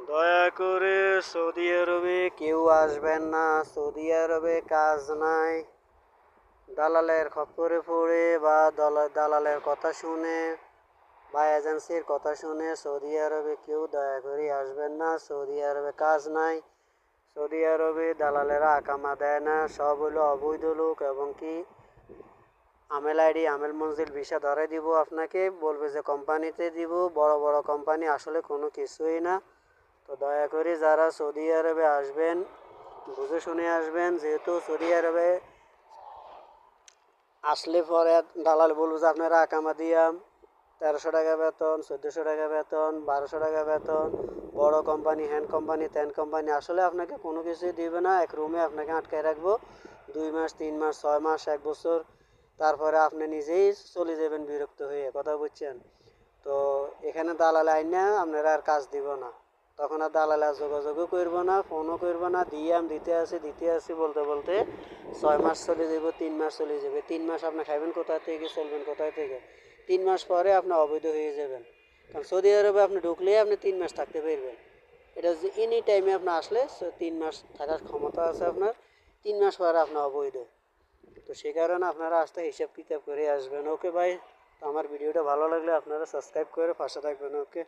দয়া করে সৌদি আরবে কেউ আসবেন না। সৌদি আরবে কাজ নাই। দালালের খপ্পরে পড়ে বা দালালের কথা শুনে বা এজেন্সির কথা শুনে সৌদি আরবে কেউ দয়া করে আসবেন না। সৌদি আরবে কাজ নাই। সৌদি আরবে দালালেরা আকামা দেয় না, সব হলো অবৈধ লোক। এবং কি আমেল আইডি আমেল মঞ্জিল ভিসা ধরে দিব, আপনাকে বলবে যে কোম্পানিতে দিব, বড় বড় কোম্পানি, আসলে কোনো কিছুই না। তো দয়া করে যারা সৌদি আরবে আসবেন বুঝে শুনে আসবেন, যেহেতু সৌদি আরবে আসলে পরে দালাল বলবো যে আপনারা আকামা দিয়াম 1300 টাকা বেতন, 1400 টাকা বেতন, 1200 টাকা বেতন, বড় কোম্পানি, হ্যান্ড কোম্পানি, ত্যান কোম্পানি, আসলে আপনাকে কোনো কিছুই দিবে না। এক রুমে আপনাকে আটকায় রাখবো 2 মাস, 3 মাস, 6 মাস, 1 বছর। তারপরে আপনি নিজেই চলে যাবেন বিরক্ত হয়ে, কথা বুঝছেন? তো এখানে দালাল আইন না, আপনারা আর কাজ দিব না। তখন আর দালাল আর যোগাযোগও করবো না, ফোনও করবো না। দিতে আসি বলতে বলতে 6 মাস চলে যাব, 3 মাস চলে যাবে। 3 মাস আপনি খাইবেন কোথায় থেকে, চলবেন কোথায় থেকে? 3 মাস পরে আপনি অবৈধ হয়ে যাবেন। কারণ সৌদি আরবে আপনি ঢুকলেই আপনি 3 মাস থাকতে পারবেন। এটা হচ্ছে এনি টাইমে আপনি আসলে 3 মাস থাকার ক্ষমতা আছে আপনার। 3 মাস পরে আপনি অবৈধ। তো সেই কারণে আপনারা আসতে হিসাব কিতাব করে আসবেন। ওকে ভাই, তো আমার ভিডিওটা ভালো লাগলে আপনারা সাবস্ক্রাইব করে পাশে থাকবেন। ওকে।